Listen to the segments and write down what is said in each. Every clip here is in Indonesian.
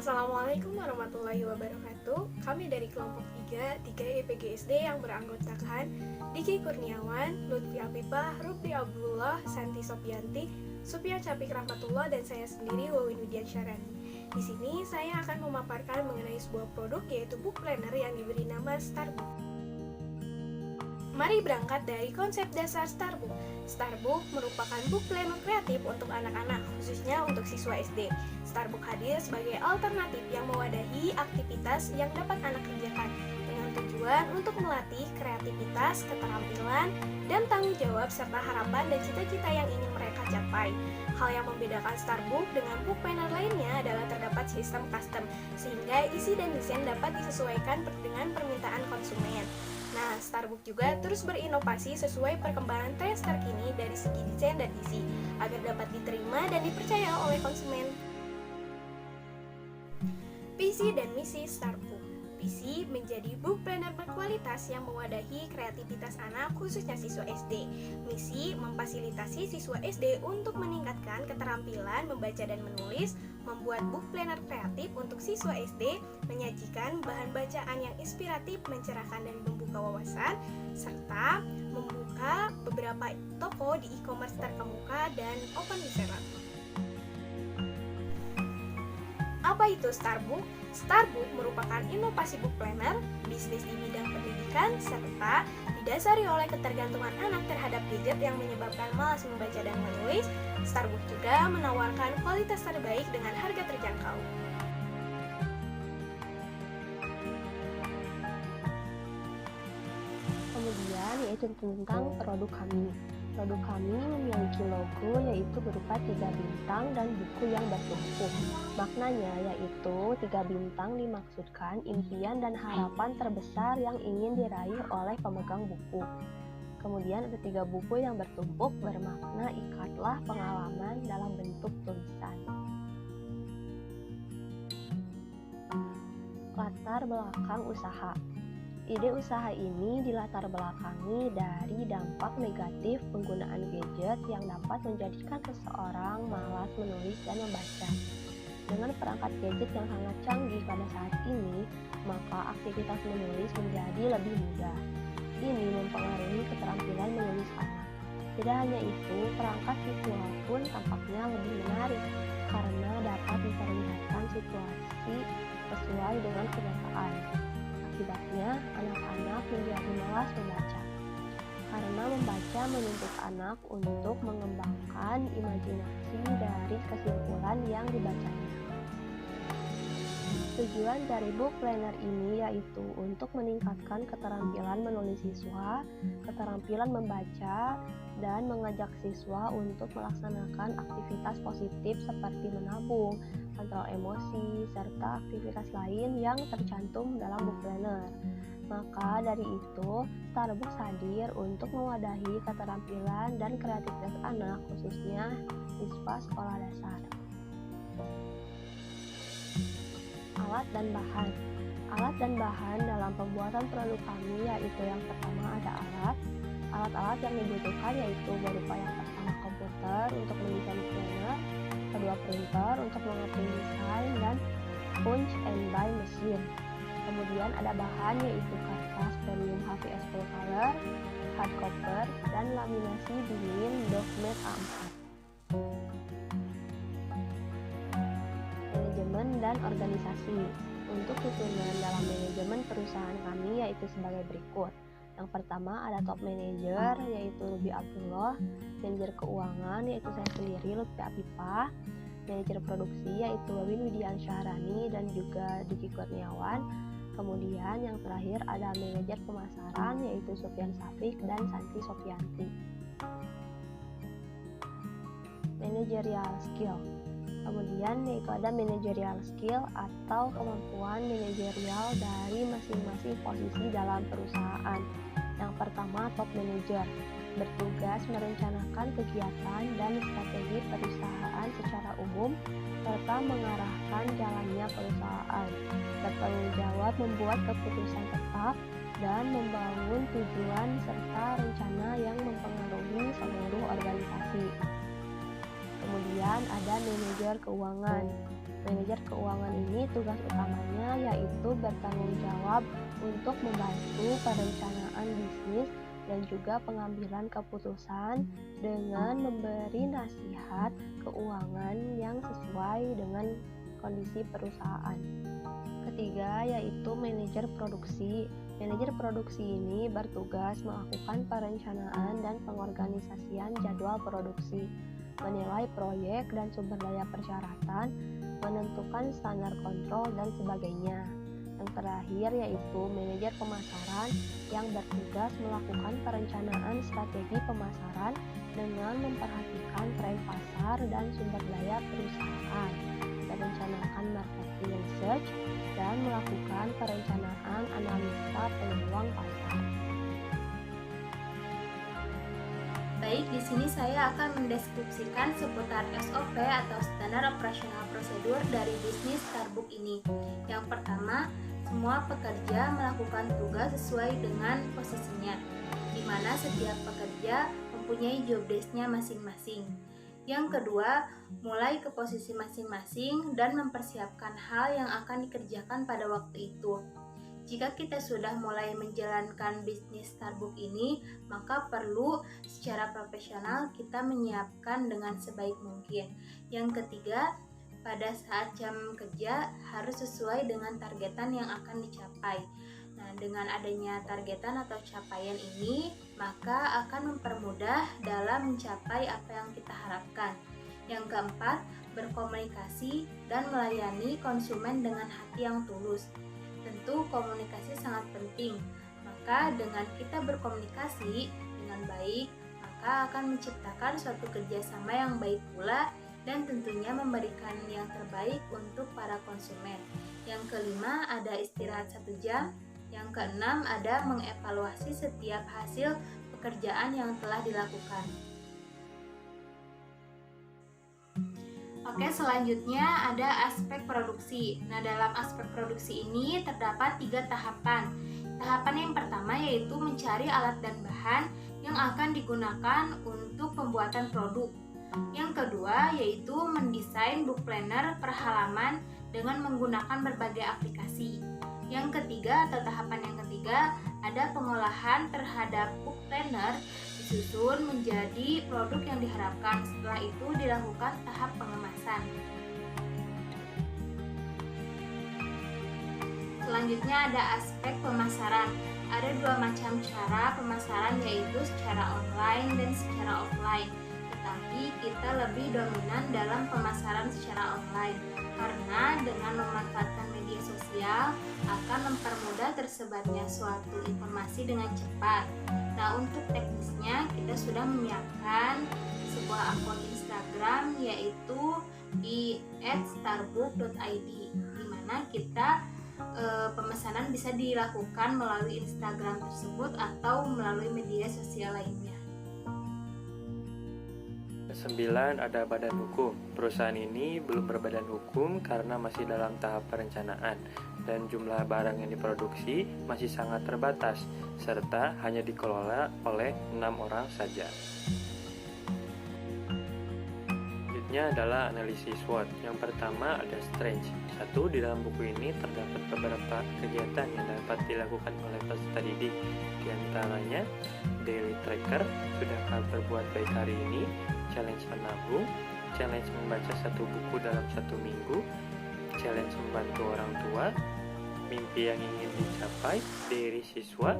Assalamualaikum warahmatullahi wabarakatuh. Kami dari kelompok 3 IPGSD yang beranggotakan Diki Kurniawan, Lutfi Afifah, Rubdi Abdullah, Santi Sopianti, Supia Capik Rahmatullah, dan saya sendiri Wawin Widian Syarani. Di sini saya akan memaparkan mengenai sebuah produk yaitu book planner yang diberi nama Starbook. Mari berangkat dari konsep dasar Starbook. Starbook merupakan book planner kreatif untuk anak-anak, khususnya untuk siswa SD. Starbook hadir sebagai alternatif yang mewadahi aktivitas yang dapat anak kerjakan dengan tujuan untuk melatih kreativitas, keterampilan, dan tanggung jawab serta harapan dan cita-cita yang ingin mereka capai. Hal yang membedakan Starbook dengan book planner lainnya adalah terdapat sistem custom, sehingga isi dan desain dapat disesuaikan dengan permintaan konsumen. Nah, Starbook juga terus berinovasi sesuai perkembangan tren terkini dari segi desain dan isi, agar dapat diterima dan dipercaya oleh konsumen. Visi dan misi Starbook. Visi menjadi book planner berkualitas yang mewadahi kreativitas anak, khususnya siswa SD. Misi memfasilitasi siswa SD untuk meningkatkan keterampilan membaca dan menulis, membuat book planner kreatif untuk siswa SD, menyajikan bahan bacaan yang inspiratif, mencerahkan dan membuka wawasan, serta membuka beberapa toko di e-commerce terkemuka dan open reseller. Apa itu Starbook? Starbook merupakan inovasi book planner, bisnis di bidang pendidikan, serta didasari oleh ketergantungan anak terhadap gadget yang menyebabkan malas membaca dan menulis. Starbook juga menawarkan kualitas terbaik dengan harga terjangkau. Kemudian yaitu tentang produk kami. Produk kami memiliki logo yaitu berupa 3 bintang dan buku yang bertumpuk. Maknanya yaitu 3 bintang dimaksudkan impian dan harapan terbesar yang ingin diraih oleh pemegang buku. Kemudian ada 3 buku yang bertumpuk bermakna ikatlah pengalaman dalam bentuk tulisan. Latar belakang usaha. Ide usaha ini dilatar belakangi dari dampak negatif penggunaan gadget yang dapat menjadikan seseorang malas menulis dan membaca. Dengan perangkat gadget yang sangat canggih pada saat ini, maka aktivitas menulis menjadi lebih mudah. Ini mempengaruhi keterampilan menulis anak. Tidak hanya itu, perangkat visual pun tampaknya lebih menarik karena dapat memperlihatkan situasi sesuai dengan kenyataan. Akibatnya, anak-anak menjadi malas membaca. Karena membaca menuntut anak untuk mengembangkan imajinasi dari kesimpulan yang dibacanya. Tujuan dari book planner ini yaitu untuk meningkatkan keterampilan menulis siswa, keterampilan membaca, dan mengajak siswa untuk melaksanakan aktivitas positif seperti menabung, kontrol emosi, serta aktivitas lain yang tercantum dalam book planner. Maka dari itu, Starbook hadir untuk mewadahi keterampilan dan kreativitas anak, khususnya siswa sekolah dasar. Alat dan bahan. Alat dan bahan dalam pembuatan produk kami yaitu yang pertama ada alat-alat yang dibutuhkan yaitu berupa yang pertama komputer untuk mendesain planner, kedua printer untuk mengeprint desain, dan punch and buy mesin. Kemudian ada bahan yaitu kertas premium HVS full color, hardcover, dan laminasi dingin Document A4. Manajemen dan organisasi. Untuk hitungan dalam manajemen perusahaan kami yaitu sebagai berikut. Yang pertama ada top manager yaitu Ruby Abdullah, manajer keuangan yaitu saya sendiri Lutfi Afifah, manajer produksi yaitu Wawin Widian Syarani dan juga Diki Kurniawan. Kemudian yang terakhir ada manajer pemasaran yaitu Supian Safik dan Santi Sopianti. Managerial skill. Kemudian yaitu ada managerial skill atau kemampuan manajerial dari masing-masing posisi dalam perusahaan. Yang pertama top manager, bertugas merencanakan kegiatan dan strategi perusahaan secara umum serta mengarahkan jalannya perusahaan, bertanggung jawab membuat keputusan tetap dan membangun tujuan serta rencana yang mempengaruhi seluruh organisasi. Kemudian ada manajer keuangan. Manajer keuangan ini tugas utamanya yaitu bertanggung jawab untuk membantu perencanaan bisnis dan juga pengambilan keputusan dengan memberi nasihat keuangan yang sesuai dengan kondisi perusahaan. Ketiga yaitu manajer produksi. Manajer produksi ini bertugas melakukan perencanaan dan pengorganisasian jadwal produksi, menilai proyek dan sumber daya persyaratan, menentukan standar kontrol dan sebagainya. Yang terakhir yaitu manajer pemasaran yang bertugas melakukan perencanaan strategi pemasaran dengan memperhatikan tren pasar dan sumber daya perusahaan, merencanakan marketing research, dan melakukan perencanaan analisa peluang pasar. Baik, di sini saya akan mendeskripsikan seputar SOP atau Standar Operational Procedure dari bisnis Starbucks ini. Yang pertama, semua pekerja melakukan tugas sesuai dengan posisinya, di mana setiap pekerja mempunyai job desk-nya masing-masing. Yang kedua, mulai ke posisi masing-masing dan mempersiapkan hal yang akan dikerjakan pada waktu itu. Jika kita sudah mulai menjalankan bisnis Starbucks ini, maka perlu secara profesional kita menyiapkan dengan sebaik mungkin. Yang ketiga, pada saat jam kerja harus sesuai dengan targetan yang akan dicapai. Nah, dengan adanya targetan atau capaian ini, maka akan mempermudah dalam mencapai apa yang kita harapkan. Yang keempat, berkomunikasi dan melayani konsumen dengan hati yang tulus. Tentu komunikasi sangat penting, maka dengan kita berkomunikasi dengan baik, maka akan menciptakan suatu kerjasama yang baik pula dan tentunya memberikan yang terbaik untuk para konsumen. Yang kelima, ada istirahat 1 jam. Yang keenam, ada mengevaluasi setiap hasil pekerjaan yang telah dilakukan. Oke, selanjutnya ada aspek produksi. Nah, dalam aspek produksi ini terdapat 3 tahapan. Tahapan yang pertama yaitu mencari alat dan bahan yang akan digunakan untuk pembuatan produk. Yang kedua yaitu mendesain book planner per halaman dengan menggunakan berbagai aplikasi. Yang ketiga atau tahapan yang ketiga ada pengolahan terhadap book planner disusun menjadi produk yang diharapkan. Setelah itu dilakukan tahap pengemasan. Selanjutnya ada aspek pemasaran. Ada 2 macam cara pemasaran yaitu secara online dan secara offline. Tetapi kita lebih dominan dalam pemasaran secara online karena dengan memanfaatkan media sosial akan mempermudah tersebarnya suatu informasi dengan cepat. Nah, untuk teknisnya kita sudah menyiapkan sebuah akun Instagram yaitu di @starbook.id, di mana kita pemesanan bisa dilakukan melalui Instagram tersebut atau melalui media sosial lainnya. 9. Ada badan hukum. Perusahaan ini belum berbadan hukum karena masih dalam tahap perencanaan dan jumlah barang yang diproduksi masih sangat terbatas serta hanya dikelola oleh 6 orang saja. Selanjutnya adalah analisis SWOT. Yang pertama ada strength. 1. Di dalam buku ini terdapat beberapa kegiatan yang dapat dilakukan oleh peserta didik. Di antaranya daily tracker, sudahkah berbuat baik hari ini, challenge menabung, challenge membaca 1 buku dalam 1 minggu, challenge membantu orang tua, mimpi yang ingin dicapai, diary siswa,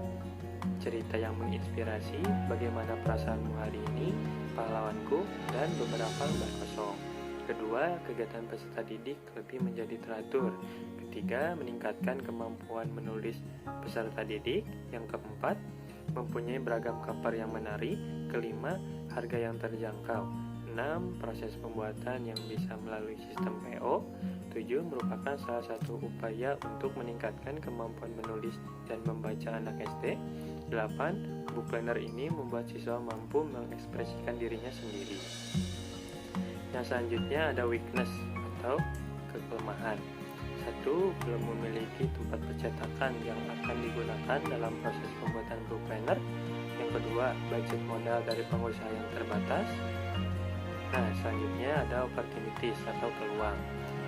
cerita yang menginspirasi, bagaimana perasaanmu hari ini, pahlawanku, dan beberapa lembar kosong. Kedua, kegiatan peserta didik lebih menjadi teratur. Ketiga, meningkatkan kemampuan menulis peserta didik. Yang keempat, mempunyai beragam cover yang menarik. Kelima, harga yang terjangkau. 6. Proses pembuatan yang bisa melalui sistem PO. 7. Merupakan salah satu upaya untuk meningkatkan kemampuan menulis dan membaca anak SD. 8. Book planner ini membuat siswa mampu mengekspresikan dirinya sendiri. Yang selanjutnya ada weakness atau kekelemahan. 1. Belum memiliki tempat percetakan yang akan digunakan dalam proses pembuatan book planner. Yang kedua, budget modal dari pengusaha yang terbatas. Nah, selanjutnya ada opportunities atau peluang.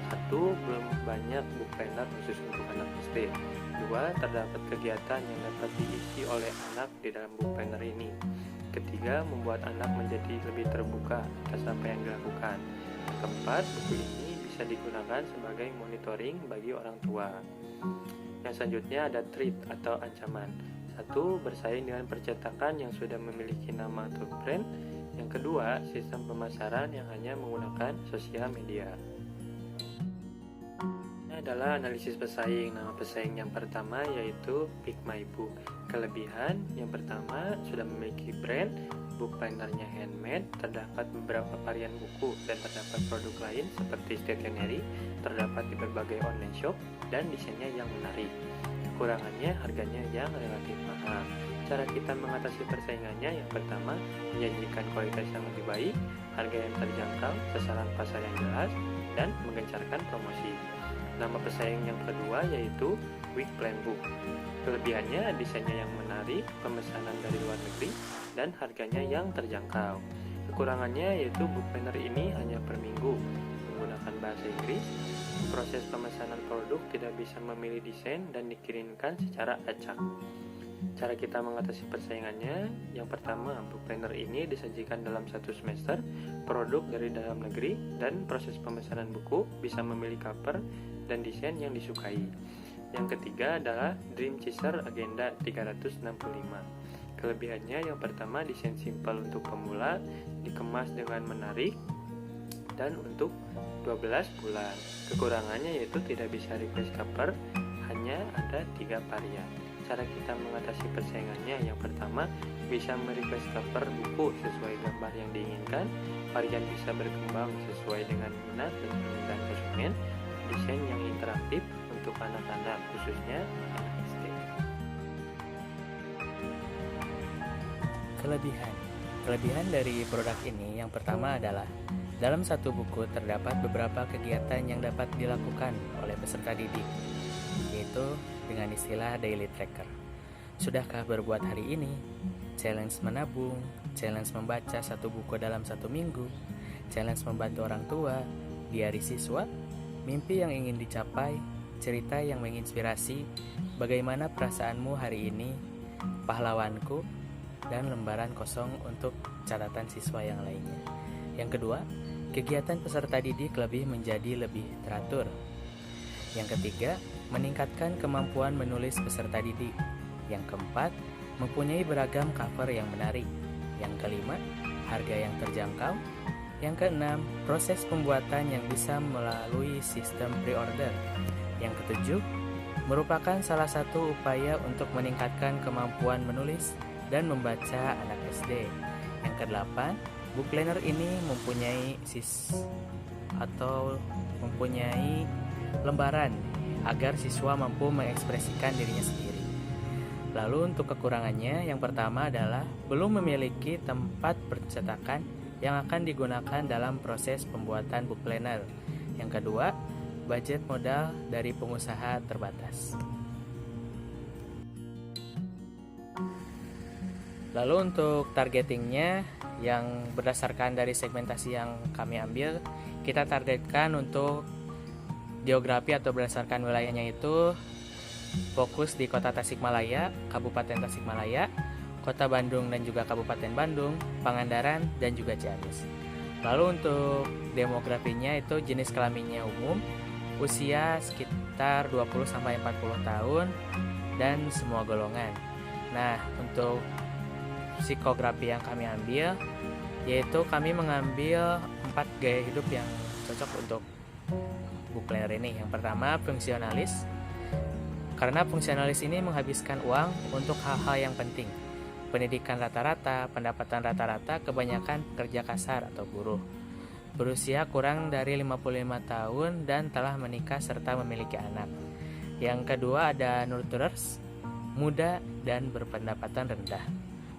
1. Belum banyak book planner khusus untuk anak SD. 2. Terdapat kegiatan yang dapat diisi oleh anak di dalam book planner ini. Ketiga, membuat anak menjadi lebih terbuka atas apa yang dilakukan. Keempat, buku ini bisa digunakan sebagai monitoring bagi orang tua. Yang selanjutnya ada threat atau ancaman. 1. Bersaing dengan percetakan yang sudah memiliki nama atau brand. Yang kedua, sistem pemasaran yang hanya menggunakan sosial media. Ini adalah analisis pesaing. Nama pesaing yang pertama yaitu Pick My Book. Kelebihan yang pertama, sudah memiliki brand, book plannernya handmade, terdapat beberapa varian buku dan terdapat produk lain seperti stationery, terdapat di berbagai online shop, dan desainnya yang menarik. Kekurangannya, harganya yang relatif mahal. Cara kita mengatasi persaingannya, yang pertama, menjanjikan kualitas yang lebih baik, harga yang terjangkau, sasaran pasar yang jelas, dan menggencarkan promosi. Nama pesaing yang kedua yaitu Week Plan Book. Kelebihannya, desainnya yang menarik, pemesanan dari luar negeri, dan harganya yang terjangkau. Kekurangannya yaitu book planner ini hanya per minggu, menggunakan bahasa Inggris, proses pemesanan produk tidak bisa memilih desain dan dikirimkan secara acak. Cara kita mengatasi persaingannya, yang pertama, book planner ini disajikan dalam 1 semester, produk dari dalam negeri, dan proses pemesanan buku bisa memilih cover dan desain yang disukai. Yang ketiga adalah Dream Chaser Agenda 365. Kelebihannya, yang pertama, desain simpel untuk pemula, dikemas dengan menarik, dan untuk 12 bulan. Kekurangannya yaitu tidak bisa request cover, hanya ada 3 varian. Cara kita mengatasi persaingannya, yang pertama, bisa merequest cover buku sesuai gambar yang diinginkan, varian bisa berkembang sesuai dengan minat dan permintaan konsumen, desain yang interaktif untuk anak-anak, khususnya anak SD. Kelebihan dari produk ini yang pertama adalah dalam satu buku terdapat beberapa kegiatan yang dapat dilakukan oleh peserta didik, yaitu dengan istilah daily tracker. Sudahkah berbuat hari ini? Challenge menabung, challenge membaca 1 buku dalam 1 minggu, challenge membantu orang tua, diari siswa, mimpi yang ingin dicapai, cerita yang menginspirasi, bagaimana perasaanmu hari ini, pahlawanku, dan lembaran kosong untuk catatan siswa yang lainnya. Yang kedua, kegiatan peserta didik menjadi lebih teratur. Yang ketiga, meningkatkan kemampuan menulis peserta didik. Yang keempat, mempunyai beragam cover yang menarik. Yang kelima, harga yang terjangkau. Yang keenam, proses pembuatan yang bisa melalui sistem pre-order. Yang ketujuh, merupakan salah satu upaya untuk meningkatkan kemampuan menulis dan membaca anak SD. Yang kedelapan, book planner ini mempunyai lembaran agar siswa mampu mengekspresikan dirinya sendiri. Lalu untuk kekurangannya, yang pertama adalah belum memiliki tempat percetakan yang akan digunakan dalam proses pembuatan book planner. Yang kedua, budget modal dari pengusaha terbatas. Lalu untuk targetingnya, yang berdasarkan dari segmentasi yang kami ambil, kita targetkan untuk geografi atau berdasarkan wilayahnya itu fokus di Kota Tasikmalaya, Kabupaten Tasikmalaya, Kota Bandung dan juga Kabupaten Bandung, Pangandaran dan juga Ciamis. Lalu untuk demografinya itu jenis kelaminnya umum, usia sekitar 20-40 tahun dan semua golongan. Nah, untuk psikografi yang kami ambil, yaitu kami mengambil 4 gaya hidup yang cocok untuk book planner ini. Yang pertama, fungsionalis. Karena fungsionalis ini menghabiskan uang untuk hal-hal yang penting. Pendidikan rata-rata, pendapatan rata-rata, kebanyakan kerja kasar atau buruh. Berusia kurang dari 55 tahun dan telah menikah serta memiliki anak. Yang kedua ada nurturers, muda dan berpendapatan rendah.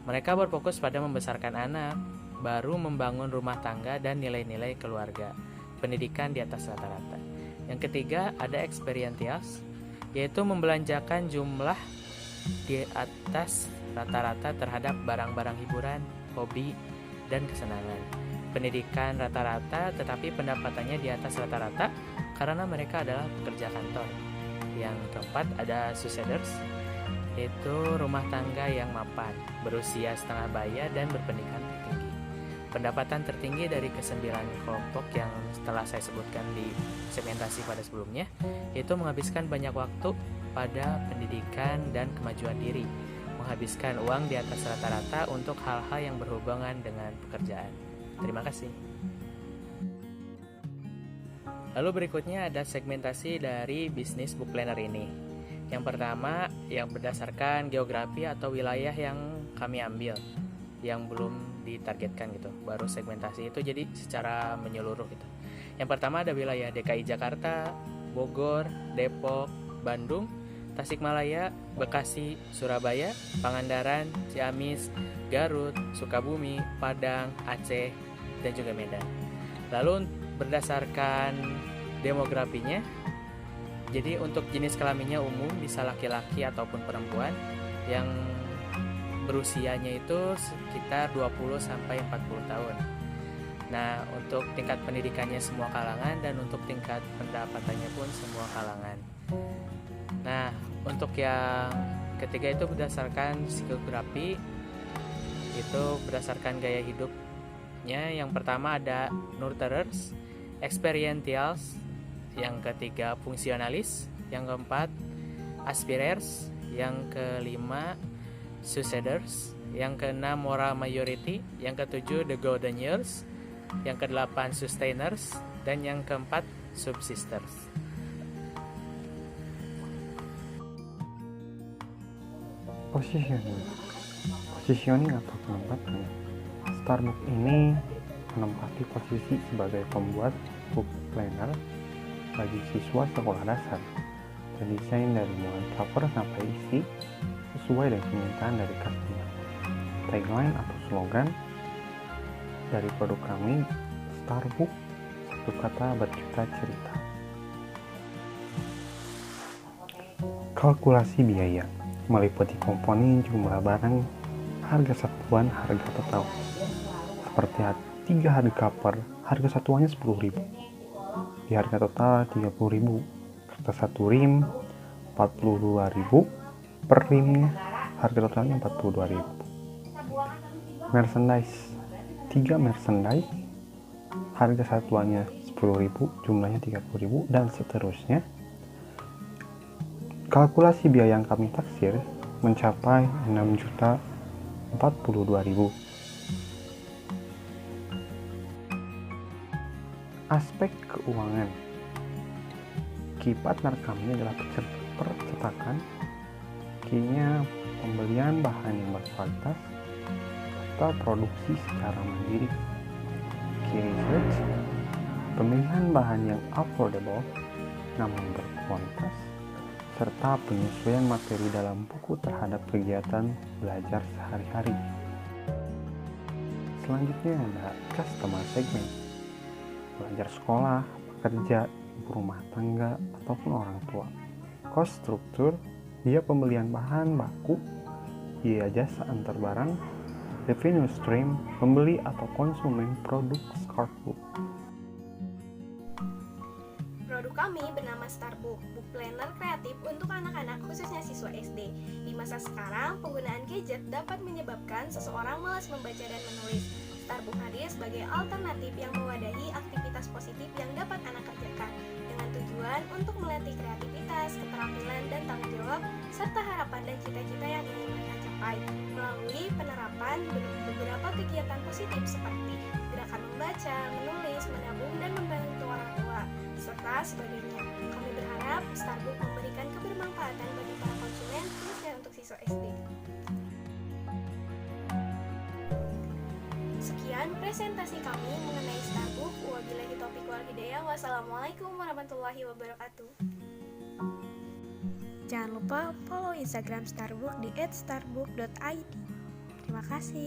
Mereka berfokus pada membesarkan anak, baru membangun rumah tangga dan nilai-nilai keluarga. Pendidikan di atas rata-rata. Yang ketiga ada experientials, yaitu membelanjakan jumlah di atas rata-rata terhadap barang-barang hiburan, hobi, dan kesenangan. Pendidikan rata-rata tetapi pendapatannya di atas rata-rata karena mereka adalah pekerja kantor. Yang keempat ada successors, yaitu rumah tangga yang mapan, berusia setengah baya dan berpendidikan tinggi. Pendapatan tertinggi dari kesembilan kelompok yang telah saya sebutkan di segmentasi pada sebelumnya, yaitu menghabiskan banyak waktu pada pendidikan dan kemajuan diri, menghabiskan uang di atas rata-rata untuk hal-hal yang berhubungan dengan pekerjaan. Terima kasih. Lalu berikutnya ada segmentasi dari bisnis book planner ini. Yang pertama, yang berdasarkan geografi atau wilayah yang kami ambil, yang belum ditargetkan gitu. Baru segmentasi itu jadi secara menyeluruh gitu. Yang pertama ada wilayah DKI Jakarta, Bogor, Depok, Bandung, Tasikmalaya, Bekasi, Surabaya, Pangandaran, Ciamis, Garut, Sukabumi, Padang, Aceh, dan juga Medan. Lalu berdasarkan demografinya, jadi untuk jenis kelaminnya umum bisa laki-laki ataupun perempuan yang berusianya itu sekitar 20 sampai 40 tahun. Nah, untuk tingkat pendidikannya semua kalangan dan untuk tingkat pendapatannya pun semua kalangan. Nah, untuk yang ketiga itu berdasarkan psikografi, itu berdasarkan gaya hidupnya. Yang pertama ada nurturers, experientials, yang ketiga fungsionalis, yang keempat aspirers, yang kelima successors, yang keenam moral majority, yang ketujuh the golden years, yang kedelapan sustainers, dan yang keempat subsisters. Positioning atau penempatan. Starbook ini menempati posisi sebagai pembuat book planner bagi siswa sekolah dasar. Terdesain dari mulai cover sampai isi sesuai dengan permintaan dari customer. Tagline atau slogan dari produk kami, Starbook, satu kata berjuta cerita. Kalkulasi biaya meliputi komponen jumlah barang, harga satuan, harga total. Seperti 3 hari cover, harga satuannya 10.000. Di harga total 30.000. Kertas 1 rim 42.000. Per rimnya harga totalnya 42.000. Merchandise 3 merchandise, harga satuannya 10.000, jumlahnya 30.000, dan seterusnya. Kalkulasi biaya yang kami taksir mencapai 6.042.000. Aspek keuangan. Key partner kami adalah percetakan, key-nya pembelian bahan yang berkualitas atau produksi secara mandiri. Key research, pemilihan bahan yang affordable namun berkualitas, serta penyesuaian materi dalam buku terhadap kegiatan belajar sehari-hari. Selanjutnya ada customer segment. Pelajar sekolah, pekerja, ibu rumah tangga, ataupun orang tua. Cost struktur, biaya pembelian bahan baku, biaya jasa antar barang, revenue stream, pembeli atau konsumen produk Starbook. Produk kami bernama Starbook, book planner kreatif untuk anak-anak khususnya siswa SD. Di masa sekarang, penggunaan gadget dapat menyebabkan seseorang malas membaca dan menulis. Starbook hadir sebagai alternatif yang mewadahi aktivitas positif yang dapat anak kerjakan dengan tujuan untuk melatih kreativitas, keterampilan, dan tanggung jawab serta harapan dan cita-cita yang ingin mereka capai melalui penerapan beberapa kegiatan positif seperti gerakan membaca, menulis, menabung, dan membantu orang tua serta sebagainya. Kami berharap Starbook memberikan kebermanfaatan bagi para konsumen khususnya untuk siswa SD. Sekian presentasi kami mengenai Starbook. Wabillahi taufiq wal hidayah. Wassalamualaikum warahmatullahi wabarakatuh. Jangan lupa follow Instagram Starbook di @starbook.id. Terima kasih.